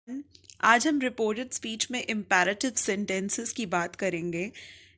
आज हम reported speech में इम्पेरेटिव सेंटेंसेस की बात करेंगे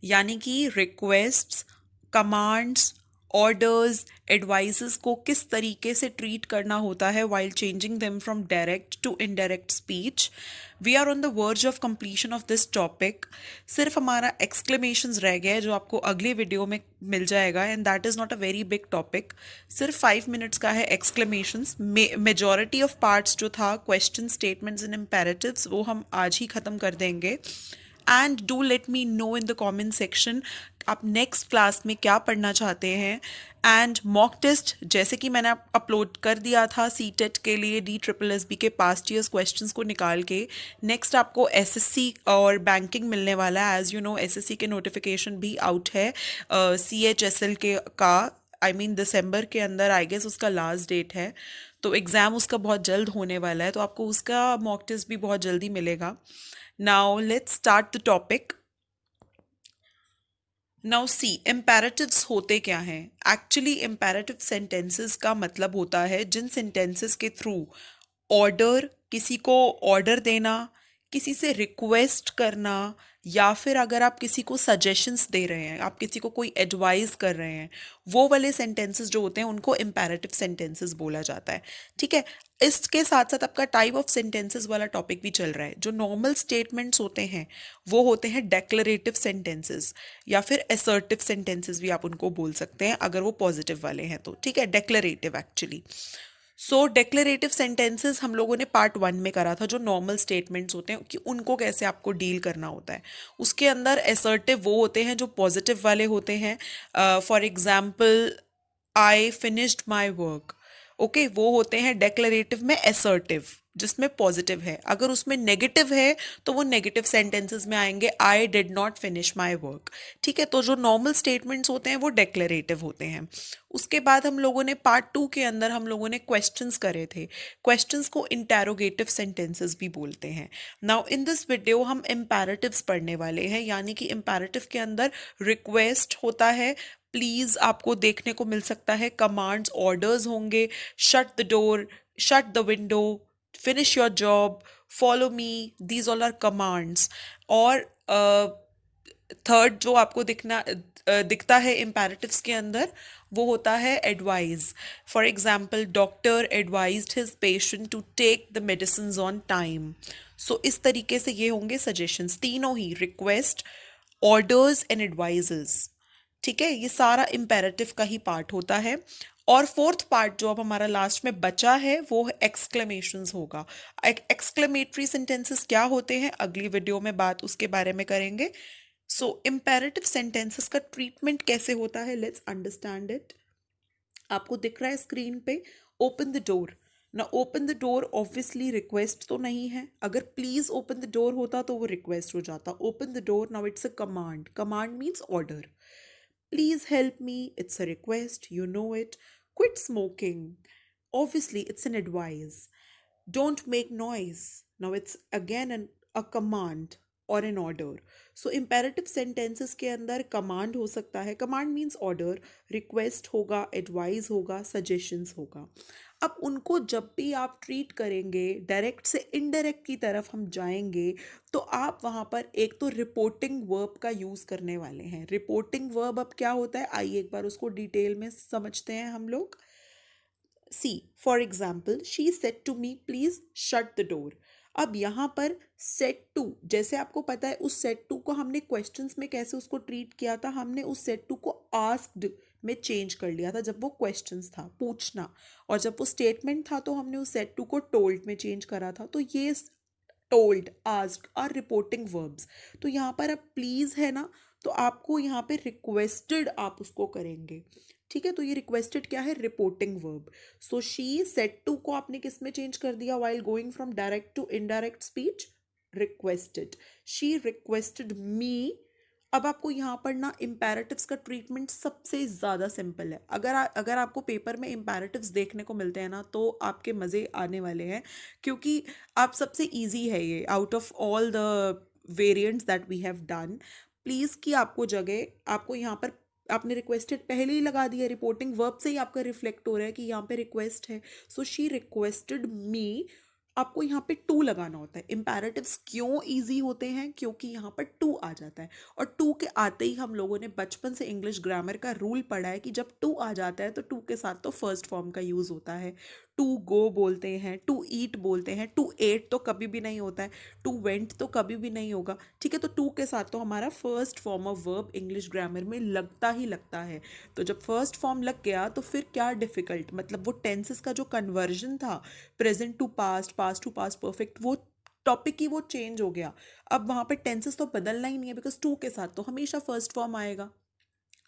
यानी कि रिक्वेस्ट्स, कमांड्स, ऑर्डर्स, एडवाइसेस को किस तरीके से ट्रीट करना होता है while changing them from direct to indirect speech. We are on the verge of completion of this topic. सिर्फ हमारा एक्सक्लेमेशंस रह गया है जो आपको अगले वीडियो में मिल जाएगा and that is not a very big topic. सिर्फ 5 मिनट्स का है एक्सक्लेमेशंस। मेजॉरिटी ऑफ पार्ट्स जो था क्वेश्चन, स्टेटमेंट्स एंड इम्पेरेटिव्स वो हम आज ही ख़त्म कर देंगे। And do let me know in the comment section आप नेक्स्ट क्लास में क्या पढ़ना चाहते हैं। एंड मॉक टेस्ट जैसे कि मैंने अपलोड कर दिया था सी टेट के लिए DSSB के पास्ट ईयर्स क्वेश्चंस को निकाल के, नेक्स्ट आपको SSC और बैंकिंग मिलने वाला है। एज यू नो SSC के नोटिफिकेशन भी आउट है CHSL के का, आई मीन दिसंबर के अंदर आई गेस उसका लास्ट डेट है, तो एग्ज़ाम उसका बहुत जल्द होने वाला है, तो आपको उसका मॉक टेस्ट भी बहुत जल्दी मिलेगा। Now let's start the topic. Now see imperatives होते क्या हैं। एक्चुअली इम्पेरेटिव सेंटेंसेस का मतलब होता है जिन सेंटेंसेस के थ्रू ऑर्डर, किसी को ऑर्डर देना, किसी से रिक्वेस्ट करना, या फिर अगर आप किसी को सजेशंस दे रहे हैं, आप किसी को कोई एडवाइस कर रहे हैं, वो वाले सेंटेंसेस जो होते हैं उनको इम्पेरेटिव सेंटेंसेस बोला जाता है। ठीक है, इसके साथ साथ आपका टाइप ऑफ सेंटेंसेस वाला टॉपिक भी चल रहा है। जो नॉर्मल स्टेटमेंट्स होते हैं वो होते हैं डेक्लरेटिव सेंटेंसेस या फिर असर्टिव सेंटेंसेस भी आप उनको बोल सकते हैं अगर वो पॉजिटिव वाले हैं तो। ठीक है, डेक्लरेटिव एक्चुअली। सो डेक्लरेटिव सेंटेंसेस हम लोगों ने पार्ट 1 में करा था, जो नॉर्मल स्टेटमेंट्स होते हैं कि उनको कैसे आपको डील करना होता है। उसके अंदर असर्टिव वो होते हैं जो पॉजिटिव वाले होते हैं। For example, I finished my work. Okay, वो होते हैं डेक्लरेटिव में असर्टिव, जिसमें पॉजिटिव है। अगर उसमें नेगेटिव है तो वो नेगेटिव सेंटेंसेस में आएंगे, I did not finish my work. ठीक है, तो जो नॉर्मल स्टेटमेंट्स होते हैं वो डेक्लरेटिव होते हैं। उसके बाद हम लोगों ने पार्ट 2 के अंदर हम लोगों ने क्वेश्चंस करे थे। क्वेश्चंस को इंटेरोगेटिव सेंटेंसेस भी बोलते हैं। नाउ इन दिस वीडियो हम इम्पेरेटिव्स पढ़ने वाले हैं, यानी कि इम्पेरेटिव के अंदर रिक्वेस्ट होता है, प्लीज आपको देखने को मिल सकता है, कमांड्स, ऑर्डर्स होंगे, shut the door, shut the window, finish your job, follow me, these all are commands. और थर्ड जो आपको दिखता है इम्पेरेटिव्स के अंदर, वो होता है advice. For example, doctor advised his patient to take the medicine on time. So इस तरीके से ये होंगे सजेशंस, तीनों ही रिक्वेस्ट, ऑर्डर्स एंड एडवाइजेस। ठीक है, ये सारा इम्पेरेटिव का ही पार्ट होता है। और फोर्थ पार्ट जो अब हमारा लास्ट में बचा है वो एक्सक्लेमेशंस होगा। एक्सक्लेमेटरी सेंटेंसेस क्या होते हैं अगली वीडियो में बात उसके बारे में करेंगे। सो इम्पेरेटिव सेंटेंसेस का ट्रीटमेंट कैसे होता है, लेट्स अंडरस्टैंड इट। आपको दिख रहा है स्क्रीन पे, ओपन द डोर ना। Open the door obviously request तो नहीं है, अगर प्लीज ओपन द डोर होता तो वो रिक्वेस्ट हो जाता। Open the door now it's a command, command means order. Please help me, it's a request, you know it. Quit smoking. Obviously, it's an advice. Don't make noise. Now it's again a command or an order. So imperative sentences के अंदर command हो सकता है, command means order, request होगा, advice होगा, suggestions होगा। अब उनको जब भी आप ट्रीट करेंगे, डायरेक्ट से इनडायरेक्ट की तरफ हम जाएंगे, तो आप वहाँ पर एक तो रिपोर्टिंग वर्ब का यूज़ करने वाले हैं। रिपोर्टिंग वर्ब अब क्या होता है, आइए एक बार उसको डिटेल में समझते हैं हम लोग। See for example, she said to me please shut the door. अब यहाँ पर सेट टू, जैसे आपको पता है उस सेट टू को हमने क्वेश्चंस में कैसे उसको ट्रीट किया था, हमने उस सेट टू को आस्क्ड में चेंज कर लिया था जब वो क्वेश्चंस था, पूछना। और जब वो स्टेटमेंट था तो हमने उस सेट टू को टोल्ड में चेंज करा था। तो ये told, asked are reporting verbs. तो यहाँ पर अब प्लीज है ना, तो आपको यहाँ पे रिक्वेस्टेड आप उसको करेंगे। ठीक है, तो ये रिक्वेस्टेड क्या है, reporting verb. So she said to को आपने किस में चेंज कर दिया while going from direct to indirect speech, requested. She requested me. अब आपको यहाँ पर ना इम्पेरेटिव्स का ट्रीटमेंट सबसे ज़्यादा सिंपल है। अगर आपको पेपर में इम्पेरेटिव्स देखने को मिलते हैं ना तो आपके मज़े आने वाले हैं, क्योंकि आप सबसे इजी है ये out of all the variants that we have done. Please की आपको जगह, आपको यहाँ पर आपने रिक्वेस्टेड पहले ही लगा दिया, रिपोर्टिंग वर्ब से ही आपका रिफ्लेक्ट हो रहा है कि यहाँ पे रिक्वेस्ट है। सो शी रिक्वेस्टेड मी आपको यहाँ पे टू लगाना होता है। इम्पेरेटिव्स क्यों इजी होते हैं? क्योंकि यहाँ पर टू आ जाता है, और टू के आते ही हम लोगों ने बचपन से इंग्लिश ग्रामर का रूल पढ़ा है कि जब टू आ जाता है तो टू के साथ तो फर्स्ट फॉर्म का यूज होता है। टू गो बोलते हैं, टू ईट बोलते हैं, टू एट तो कभी भी नहीं होता है, टू वेंट तो कभी भी नहीं होगा। ठीक है, तो टू के साथ तो हमारा first form of verb English grammar में लगता ही लगता है। तो जब फर्स्ट फॉर्म लग गया तो फिर क्या डिफिकल्ट, मतलब वो टेंसेस का जो कन्वर्जन था, present to past, past to past perfect, वो टॉपिक ही वो चेंज हो गया। अब वहां पे टेंसेस तो बदलना ही नहीं है, बिकॉज टू के साथ तो हमेशा फर्स्ट फॉर्म आएगा।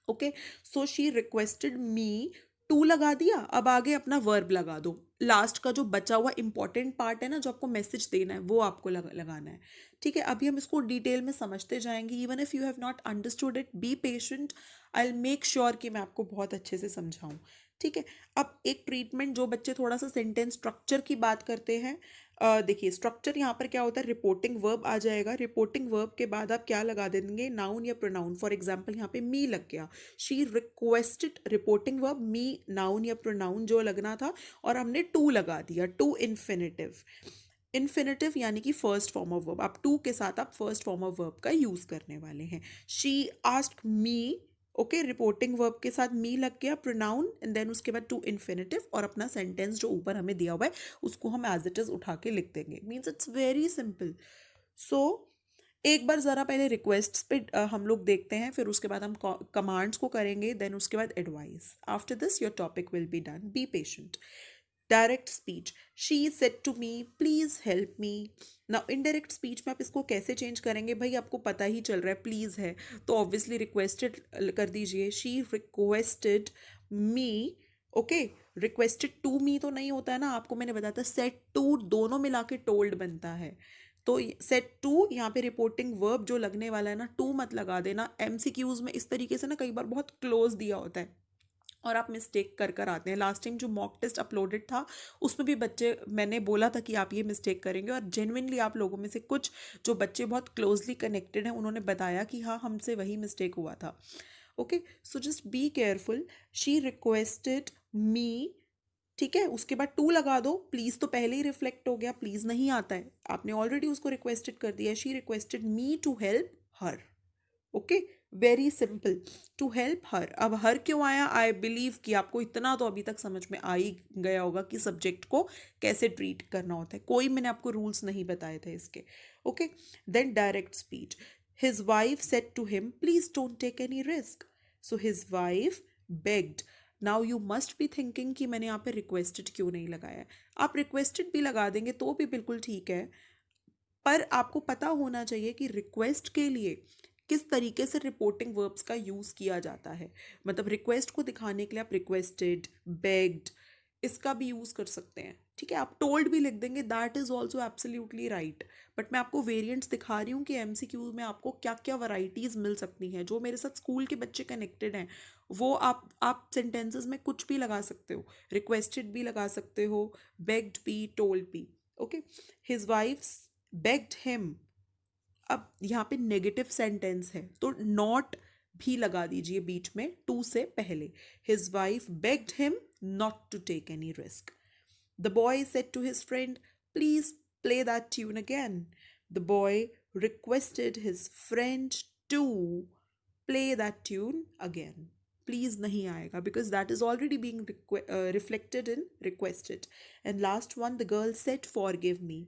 Okay, so she requested me, to लगा दिया, अब आगे अपना वर्ब लगा दो। लास्ट का जो बचा हुआ इंपॉर्टेंट पार्ट है ना, जो आपको मैसेज देना है, वो आपको लगाना है। ठीक है, अभी हम इसको डिटेल में समझते जाएंगे। Even if you have not understood it, be patient, I will make sure कि मैं आपको बहुत अच्छे से समझाऊं। ठीक है, अब एक ट्रीटमेंट, जो बच्चे थोड़ा सा सेंटेंस स्ट्रक्चर की बात करते हैं, देखिए स्ट्रक्चर यहाँ पर क्या होता है, रिपोर्टिंग वर्ब आ जाएगा। रिपोर्टिंग वर्ब के बाद आप क्या लगा देंगे, नाउन या प्रोनाउन। फॉर एग्जाम्पल यहाँ पे मी लग गया, she requested, reporting verb me, noun या प्रोनाउन जो लगना था, और हमने टू लगा दिया, टू इन्फिनेटिव। इन्फिनेटिव यानी कि फर्स्ट फॉर्म ऑफ वर्ब, आप टू के साथ आप फर्स्ट फॉर्म ऑफ वर्ब का यूज करने वाले हैं। She asked me, okay, reporting verb के साथ मी लग गया, प्रोनाउन, एंड देन उसके बाद टू इन्फिनेटिव, और अपना सेंटेंस जो ऊपर हमें दिया हुआ है उसको हम एज इट इज उठा के लिख देंगे। Means it's very simple. So एक बार ज़रा पहले रिक्वेस्ट्स पे हम लोग देखते हैं, फिर उसके बाद हम कमांड्स को करेंगे, देन उसके बाद advice. After this your topic will be done, be patient. Direct speech, she said to me please help me. ना इनडायरेक्ट स्पीच में आप इसको कैसे चेंज करेंगे, भाई आपको पता ही चल रहा है प्लीज है, तो ऑब्वियसली रिक्वेस्टेड कर दीजिए, she requested me. Okay, requested to me तो नहीं होता है ना, आपको मैंने बताया था सेट टू दोनों मिला के टोल्ड बनता है। तो सेट टू यहाँ पे रिपोर्टिंग वर्ब जो लगने वाला है ना, टू मत लगा देना। एमसीक्यूज में इस तरीके से ना कई बार बहुत क्लोज दिया होता है और आप मिस्टेक कर कर आते हैं। लास्ट टाइम जो मॉक टेस्ट अपलोडेड था उसमें भी बच्चे, मैंने बोला था कि आप ये मिस्टेक करेंगे, और जेन्युइनली आप लोगों में से कुछ जो बच्चे बहुत क्लोजली कनेक्टेड हैं उन्होंने बताया कि हाँ हमसे वही मिस्टेक हुआ था। Okay, so just be careful. She requested मी, ठीक है, उसके बाद टू लगा दो। प्लीज तो पहले ही रिफ्लेक्ट हो गया, प्लीज नहीं आता है, आपने ऑलरेडी उसको रिक्वेस्टेड कर दिया। She requested me to help her. Okay, very simple, to help her. अब हर क्यों आया, आई बिलीव कि आपको इतना तो अभी तक समझ में आ ही गया होगा कि सब्जेक्ट को कैसे ट्रीट करना होता है। कोई मैंने आपको रूल्स नहीं बताए थे इसके। Okay, then direct speech, his wife said to him please don't take any risk. So his wife begged. Now you must be thinking कि मैंने यहाँ पे रिक्वेस्टेड क्यों नहीं लगाया है। आप रिक्वेस्टेड भी लगा देंगे तो भी बिल्कुल ठीक है, पर आपको पता होना चाहिए कि रिक्वेस्ट के लिए किस तरीके से रिपोर्टिंग वर्ब्स का यूज़ किया जाता है। मतलब रिक्वेस्ट को दिखाने के लिए आप रिक्वेस्टेड, बेग्ड, इसका भी यूज़ कर सकते हैं। ठीक है, आप टोल्ड भी लिख देंगे, that is also absolutely right. But मैं आपको वेरिएंट्स दिखा रही हूँ कि एमसीक्यू में आपको क्या क्या वैरायटीज़ मिल सकती हैं। जो मेरे साथ स्कूल के बच्चे कनेक्टेड हैं वो आप सेंटेंसेस में कुछ भी लगा सकते हो, रिक्वेस्टेड भी लगा सकते हो, बेग्ड भी, टोल्ड भी। Okay, his wife begged him. अब यहाँ पे नेगेटिव सेंटेंस है तो नॉट भी लगा दीजिए बीच में टू से पहले। His wife begged him not to take any risk. The boy said to his friend please play that tune again. The boy requested his friend to play that tune again. Please नहीं आएगा because that is already being reflected in requested. And last one, the girl said forgive me.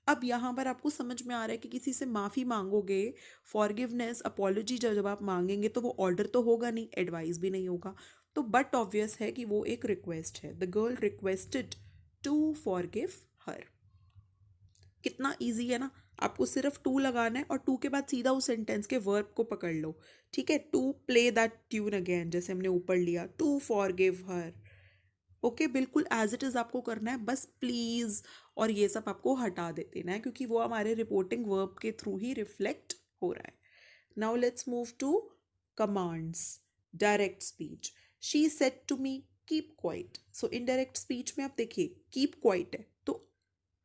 अब यहाँ पर आपको समझ में आ रहा है कि किसी से माफ़ी मांगोगे, फॉरगिवनेस, अपॉलॉजी जब आप मांगेंगे तो वो ऑर्डर तो होगा नहीं, एडवाइस भी नहीं होगा। तो बट ऑब्वियस है कि वो एक रिक्वेस्ट है। The girl requested to forgive her. कितना इजी है ना, आपको सिर्फ टू लगाना है और टू के बाद सीधा उस सेंटेंस के वर्ब को पकड़ लो। ठीक है, to play that tune again, जैसे हमने ऊपर लिया, टू फॉरगिव हर। ओके, बिल्कुल एज इट इज आपको करना है, बस प्लीज और ये सब आपको हटा दे देना है क्योंकि वो हमारे रिपोर्टिंग वर्ब के थ्रू ही रिफ्लेक्ट हो रहा है। Now let's move to commands. Direct speech, she said to me keep quiet. So indirect speech में आप देखिए कीप क्वाइट है तो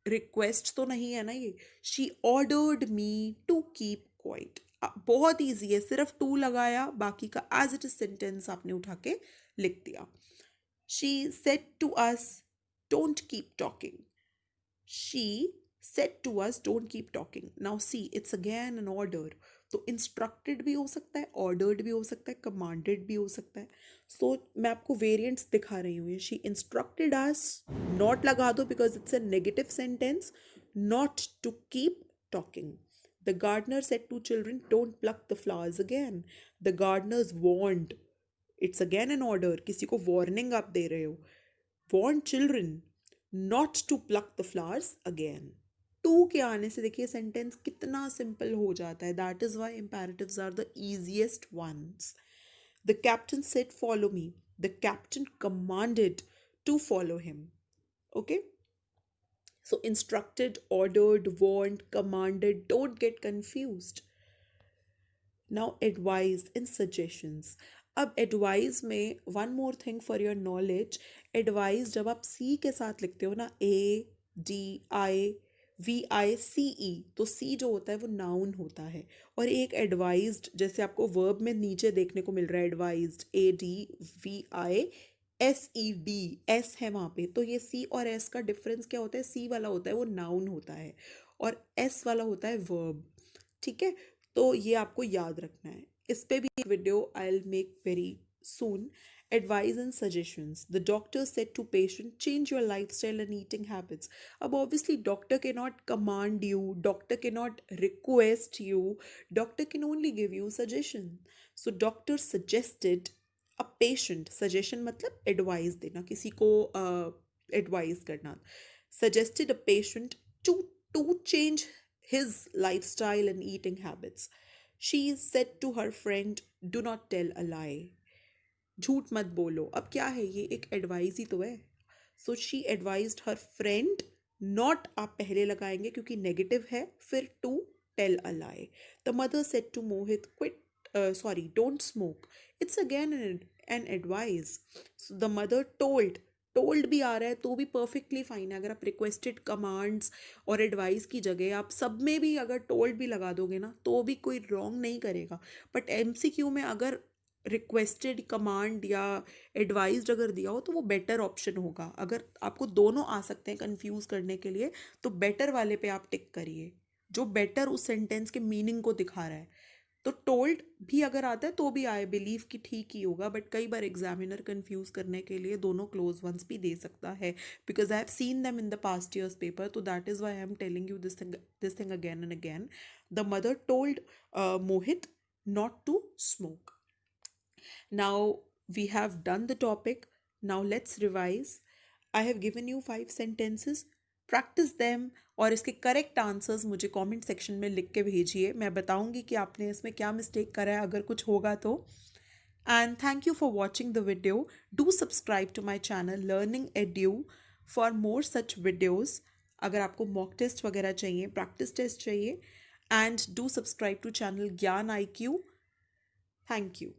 रिक्वेस्ट तो नहीं है ना ये। She ordered me to keep quiet, बहुत ईजी है, सिर्फ टू लगाया, बाकी का एज इट इज सेंटेंस आपने उठा के लिख दिया। She said to us, don't keep talking. she said to us don't keep talking. Now see, it's again an order. तो instructed भी हो सकता है, ordered भी हो सकता है, commanded भी हो सकता है. So मैं आपको variants दिखा रही हूँ. She instructed us, not लगा दो because it's a negative sentence, not to keep talking. The gardener said to children, don't pluck the flowers again. The gardeners warned. It's again an order. किसी को warning आप दे रहे हो. Warned children not to pluck the flowers again. To के आने से देखिए sentence कितना सिंपल हो जाता है. That is why imperatives are the easiest ones. The captain said follow me. The captain commanded to follow him. Okay, so instructed, ordered, warned, commanded, don't get confused. Now advice and suggestions. अब advice में one more thing for your knowledge. Advice जब आप सी के साथ लिखते हो ना, ADIVICE, तो सी जो होता है वो नाउन होता है. और एक एडवाइज्ड, जैसे आपको वर्ब में नीचे देखने को मिल रहा है एडवाइज्ड, ADVISED, एस है वहाँ पे. तो ये सी और एस का डिफरेंस क्या होता है? सी वाला होता है वो नाउन होता है और एस वाला होता है वर्ब. ठीक है, तो ये आपको याद रखना है. इस पे भी एक video I will make very soon. Advice and suggestions. The doctor said to patient, change your lifestyle and eating habits. अब obviously doctor cannot command you, doctor cannot request you, doctor can only give you suggestion. So doctor suggested a patient, suggestion मतलब advice देना, किसी को advice करना. Suggested a patient to change his lifestyle and eating habits. She said to her friend, do not tell a lie. झूठ मत बोलो. अब क्या है, ये एक एडवाइस ही तो है. So she advised her friend, not आप पहले लगाएंगे क्योंकि नेगेटिव है, फिर to tell a lie. The mother said to Mohit quit, sorry, don't smoke. It's again an advice. The mother told, told भी आ रहा है तो भी परफेक्टली फाइन है. अगर आप रिक्वेस्टेड, कमांड्स और एडवाइस की जगह आप सब में भी अगर टोल्ड भी लगा दोगे ना तो भी कोई रॉन्ग नहीं करेगा. बट एमसीक्यू में अगर रिक्वेस्टेड, कमांड या एडवाइज्ड अगर दिया हो तो वो बेटर ऑप्शन होगा. अगर आपको दोनों आ सकते हैं कंफ्यूज करने के लिए तो बेटर वाले पे आप टिक करिए, जो बेटर उस सेंटेंस के मीनिंग को दिखा रहा है. तो टोल्ड भी अगर आता है तो भी आई बिलीव कि ठीक ही होगा. बट कई बार एग्जामिनर कंफ्यूज करने के लिए दोनों क्लोज वंस भी दे सकता है, because I have seen them in the past years paper. तो that is why I am telling you this thing again and again. The mother told Mohit not to smoke. Now we have done the topic. Now let's revise. I have given you 5 sentences. Practice them और इसके correct answers मुझे comment section में लिख के भेजिए. मैं बताऊंगी कि आपने इसमें क्या मिस्टेक करा है अगर कुछ होगा तो. And thank you for watching the video. Do subscribe to my channel Learning Edu for more such videos. अगर आपको मॉक टेस्ट वगैरह चाहिए, प्रैक्टिस टेस्ट चाहिए, and do subscribe to channel Gyan IQ. Thank you.